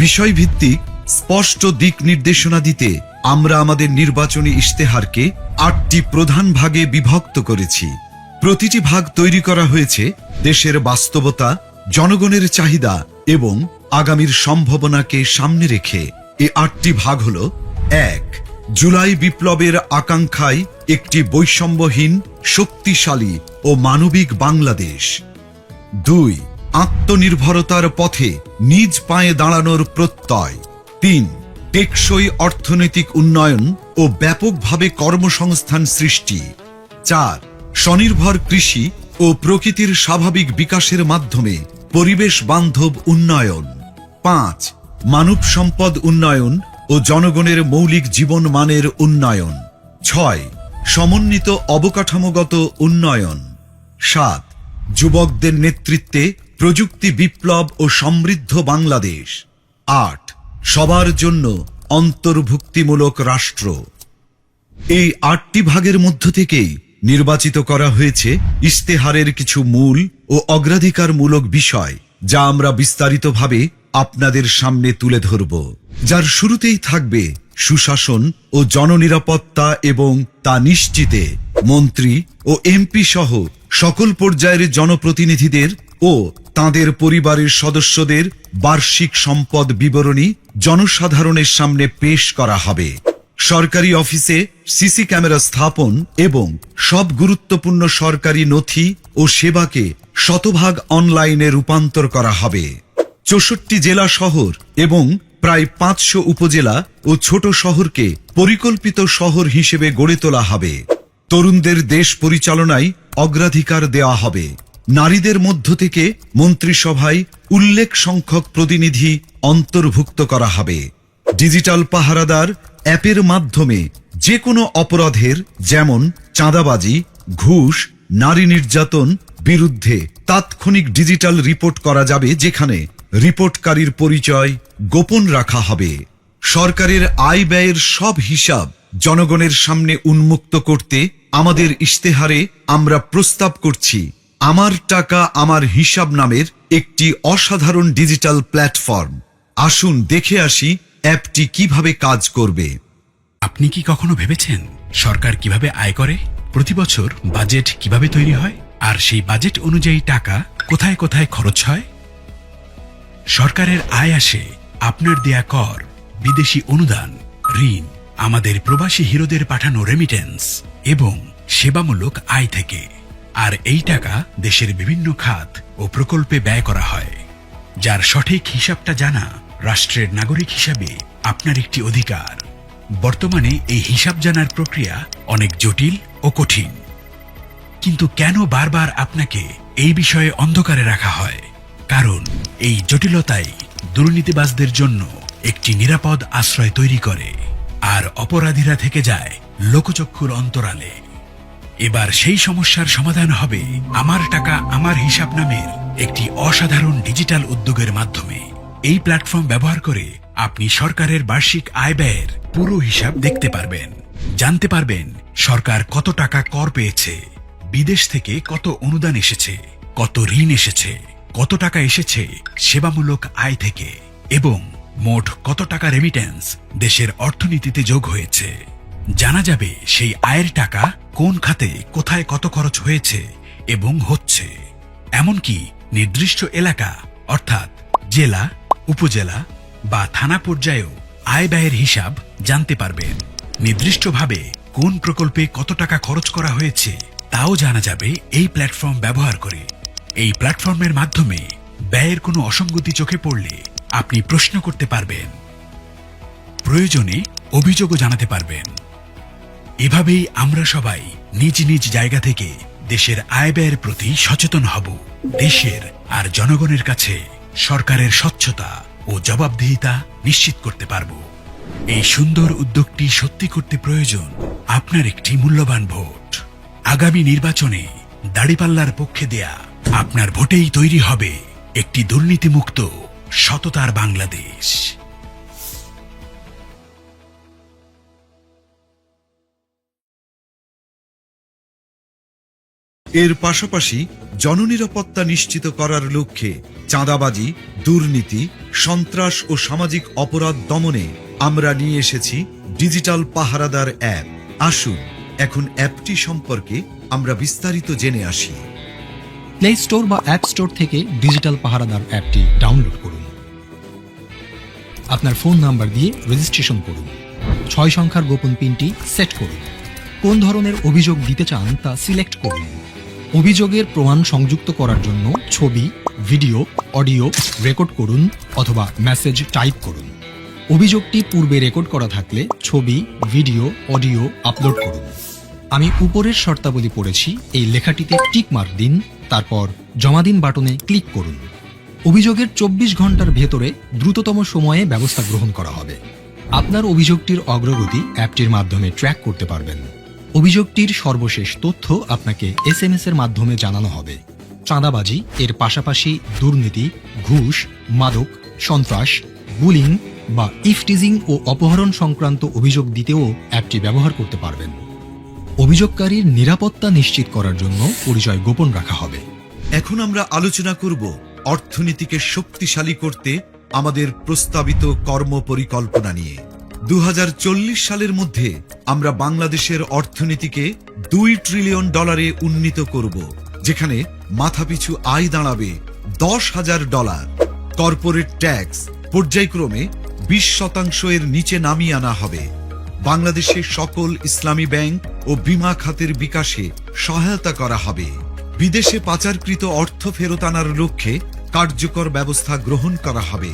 বিষয়ভিত্তিক স্পষ্ট দিক নির্দেশনা দিতে আমরা আমাদের নির্বাচনী ইশতেহারকে ৮টি প্রধান ভাগে বিভক্ত করেছি। প্রতিটি ভাগ তৈরি করা হয়েছে দেশের বাস্তবতা, জনগণের চাহিদা এবং আগামীর সম্ভাবনাকে সামনে রেখে। এই ৮টি ভাগ হল: ১. জুলাই বিপ্লবের আকাঙ্ক্ষায় একটি বৈষম্যহীন, শক্তিশালী ও মানবিক বাংলাদেশ। ২. আত্মনির্ভরতার পথে নিজ পায়ে দাঁড়ানোর প্রত্যয়। ৩. টেকসই অর্থনৈতিক উন্নয়ন ও ব্যাপকভাবে কর্মসংস্থান সৃষ্টি। ৪. স্বনির্ভর কৃষি ও প্রকৃতির স্বাভাবিক বিকাশের মাধ্যমে পরিবেশ বান্ধব উন্নয়ন। ৫. মানব সম্পদ উন্নয়ন ও জনগণের মৌলিক জীবন মানের উন্নয়ন। ৬. সমন্বিত অবকাঠামোগত উন্নয়ন। ৭. যুবকদের নেতৃত্বে প্রযুক্তি বিপ্লব ও সমৃদ্ধ বাংলাদেশ। ৮. সবার জন্য অন্তর্ভুক্তিমূলক রাষ্ট্র। এই ৮টি ভাগের মধ্য থেকেই নির্বাচিত করা হয়েছে ইশতেহারের কিছু মূল ও অগ্রাধিকারমূলক বিষয়, যা আমরা বিস্তারিতভাবে আপনাদের সামনে তুলে ধরব। যার শুরুতেই থাকবে সুশাসন ও জননিরাপত্তা এবং তা নিশ্চিতে মন্ত্রী ও এমপি সহ সকল পর্যায়ের জনপ্রতিনিধিদের ও তাদের পরিবারের সদস্যদের বার্ষিক সম্পদ বিবরণী জনসাধারণের সামনে পেশ করা হবে। সরকারি অফিসে সিসি ক্যামেরা স্থাপন এবং সব গুরুত্বপূর্ণ সরকারি নথি ও সেবাকে শতভাগ অনলাইনে রূপান্তর করা হবে। ৬৪ জেলা শহর এবং প্রায় ৫০০ উপজেলা ও ছোট শহরকে পরিকল্পিত শহর হিসেবে গড়ে তোলা হবে। তরুণদের দেশ পরিচালনায় অগ্রাধিকার দেওয়া হবে। নারীদের মধ্য থেকে মন্ত্রিসভায় উল্লেখ সংখ্যক প্রতিনিধি অন্তর্ভুক্ত করা হবে। ডিজিটাল পাহারাদার অ্যাপের মাধ্যমে যে কোনো অপরাধের, যেমন চাঁদাবাজি, ঘুষ, নারী নির্যাতন বিরুদ্ধে তাৎক্ষণিক ডিজিটাল রিপোর্ট করা যাবে, যেখানে রিপোর্টকারীর পরিচয় গোপন রাখা হবে। সরকারের আয় ব্যয়ের সব হিসাব জনগণের সামনে উন্মুক্ত করতে আমাদের ইশতেহারে আমরা প্রস্তাব করছি আমার টাকা আমার হিসাব নামের একটি অসাধারণ ডিজিটাল প্ল্যাটফর্ম। আসুন দেখে আসি অ্যাপটি কিভাবে কাজ করবে। আপনি কি কখনো ভেবেছেন সরকার কিভাবে আয় করে? প্রতি বছর বাজেট কিভাবে তৈরি হয়, আর সেই বাজেট অনুযায়ী টাকা কোথায় কোথায় খরচ হয়? সরকারের আয় আসে আপনার দেয়া কর, বিদেশি অনুদান, ঋণ, আমাদের প্রবাসী হিরোদের পাঠানো রেমিটেন্স এবং সেবামূলক আয় থেকে। আর এই টাকা দেশের বিভিন্ন খাত ও প্রকল্পে ব্যয় করা হয়। যার সঠিক হিসাবটা জানা রাষ্ট্রের নাগরিক হিসাবে আপনার একটি অধিকার। বর্তমানে এই হিসাব জানার প্রক্রিয়া অনেক জটিল ও কঠিন, কিন্তু কেন বারবার আপনাকে এই বিষয়ে অন্ধকারে রাখা হয়? কারণ এই জটিলতাই দুর্নীতিবাজদের জন্য একটি নিরাপদ আশ্রয় তৈরি করে, আর অপরাধীরা থেকে যায় লোকচক্ষুর অন্তরালে। এবার সেই সমস্যার সমাধান হবে আমার টাকা আমার হিসাব নামের একটি অসাধারণ ডিজিটাল উদ্যোগের মাধ্যমে। এই প্ল্যাটফর্ম ব্যবহার করে আপনি সরকারের বার্ষিক আয় ব্যয়ের পুরো হিসাব দেখতে পারবেন, জানতে পারবেন সরকার কত টাকা কর পেয়েছে, বিদেশ থেকে কত অনুদান এসেছে, কত ঋণ এসেছে, কত টাকা এসেছে সেবামূলক আয় থেকে, এবং মোট কত টাকা রেমিটেন্স দেশের অর্থনীতিতে যোগ হয়েছে। জানা যাবে সেই আয়ের টাকা কোন খাতে কোথায় কত খরচ হয়েছে এবং হচ্ছে। এমনকি নির্দিষ্ট এলাকা অর্থাৎ জেলা, উপজেলা বা থানা পর্যায়েও আয় ব্যয়ের হিসাব জানতে পারবেন। নির্দিষ্টভাবে কোন প্রকল্পে কত টাকা খরচ করা হয়েছে তাও জানা যাবে এই প্ল্যাটফর্ম ব্যবহার করে। এই প্ল্যাটফর্মের মাধ্যমে ব্যয়ের কোনো অসঙ্গতি চোখে পড়লে আপনি প্রশ্ন করতে পারবেন, প্রয়োজনে অভিযোগও জানাতে পারবেন। এভাবেই আমরা সবাই নিজ নিজ জায়গা থেকে দেশের আয় ব্যয়ের প্রতি সচেতন হব। দেশের আর জনগণের কাছে সরকারের স্বচ্ছতা ও জবাবদিহিতা নিশ্চিত করতে পারব। এই সুন্দর উদ্যোগটি সত্যি করতে প্রয়োজন আপনার একটি মূল্যবান ভোট। আগামী নির্বাচনে দাড়িপাল্লার পক্ষে দেয়া আপনার ভোটেই তৈরি হবে একটি দুর্নীতিমুক্ত সততার বাংলাদেশ। এর পাশাপাশি জননিরাপত্তা নিশ্চিত করার লক্ষ্যে চাঁদাবাজি, দুর্নীতি, সন্ত্রাস ও সামাজিক অপরাধ দমনে আমরা নিয়ে এসেছি ডিজিটাল পাহারাদার অ্যাপ। আসুন এখন অ্যাপটি সম্পর্কে আমরা বিস্তারিত জেনে আসি। প্লে স্টোর বা অ্যাপ স্টোর থেকে ডিজিটাল পাহারাদার অ্যাপটি ডাউনলোড করুন। আপনার ফোন নাম্বার দিয়ে রেজিস্ট্রেশন করুন। 6 সংখ্যার গোপন পিনটি সেট করুন। কোন ধরনের অভিযোগ দিতে চান তা সিলেক্ট করুন। অভিযোগের প্রমাণ সংযুক্ত করার জন্য ছবি, ভিডিও, অডিও রেকর্ড করুন অথবা মেসেজ টাইপ করুন। অভিযোগটি পূর্বে রেকর্ড করা থাকলে ছবি, ভিডিও, অডিও আপলোড করুন। আমি উপরের শর্তাবলী পড়েছি, এই লেখাটিতে টিক মার্ক দিন, তারপর জমা দিন বাটনে ক্লিক করুন। অভিযোগের 24 ঘন্টার ভেতরে দ্রুততম সময়ে ব্যবস্থা গ্রহণ করা হবে। আপনার অভিযোগটির অগ্রগতি অ্যাপটির মাধ্যমে ট্র্যাক করতে পারবেন। অভিযোগটির সর্বশেষ তথ্য আপনাকে SMS এর মাধ্যমে জানানো হবে। চাঁদাবাজি এর পাশাপাশি দুর্নীতি, ঘুষ, মাদক, সন্ত্রাস, বুলিং বা ইফটিজিং ও অপহরণ সংক্রান্ত অভিযোগ দিতেও অ্যাপটি ব্যবহার করতে পারবেন। অভিযোগকারীর নিরাপত্তা নিশ্চিত করার জন্য পরিচয় গোপন রাখা হবে। এখন আমরা আলোচনা করব অর্থনীতিকে শক্তিশালী করতে আমাদের প্রস্তাবিত কর্ম পরিকল্পনা নিয়ে। 2040 সালের মধ্যে আমরা বাংলাদেশের অর্থনীতিকে $2 ট্রিলিয়ন উন্নীত করব, যেখানে মাথাপিছু আয় দাঁড়াবে $10,000। কর্পোরেট ট্যাক্স পর্যায়ক্রমে 20% এর নিচে নামিয়ে আনা হবে। বাংলাদেশে সকল ইসলামী ব্যাংক ও বীমা খাতের বিকাশে সহায়তা করা হবে। বিদেশে পাচারকৃত অর্থ ফেরত আনার লক্ষ্যে কার্যকর ব্যবস্থা গ্রহণ করা হবে।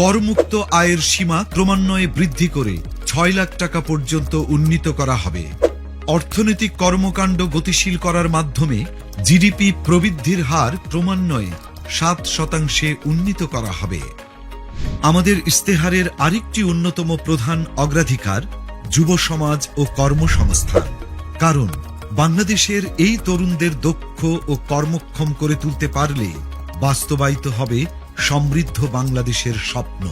করমুক্ত আয়ের সীমা ক্রমান্বয়ে বৃদ্ধি করে 6 লাখ টাকা পর্যন্ত উন্নীত করা হবে। অর্থনৈতিক কর্মকাণ্ড গতিশীল করার মাধ্যমে জিডিপি প্রবৃদ্ধির হার ক্রমান্বয়ে 7% উন্নীত করা হবে। আমাদের ইস্তেহারের আরেকটি অন্যতম প্রধান অগ্রাধিকার যুব সমাজ ও কর্মসংস্থান। কারণ বাংলাদেশের এই তরুণদের দক্ষ ও কর্মক্ষম করে তুলতে পারলে বাস্তবায়িত হবে সমৃদ্ধ বাংলাদেশের স্বপ্ন।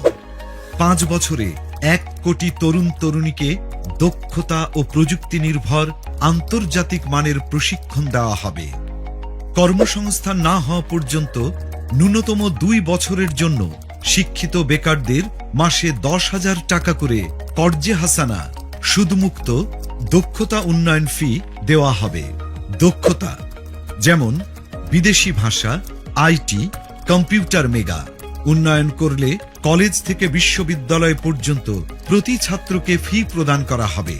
5 বছরে 1 কোটি তরুণ তরুণীকে দক্ষতা ও প্রযুক্তি নির্ভর আন্তর্জাতিক মানের প্রশিক্ষণ দেওয়া হবে। কর্মসংস্থান না হওয়া পর্যন্ত ন্যূনতম 2 বছরের জন্য শিক্ষিত বেকারদের মাসে 10,000 টাকা করে কর্জে হাসানা সুদমুক্ত দক্ষতা উন্নয়ন ফি দেওয়া হবে। দক্ষতা যেমন বিদেশি ভাষা, আইটি, কম্পিউটার মেগা উন্নয়ন করলে কলেজ থেকে বিশ্ববিদ্যালয় পর্যন্ত প্রতি ছাত্রকে ফি প্রদান করা হবে।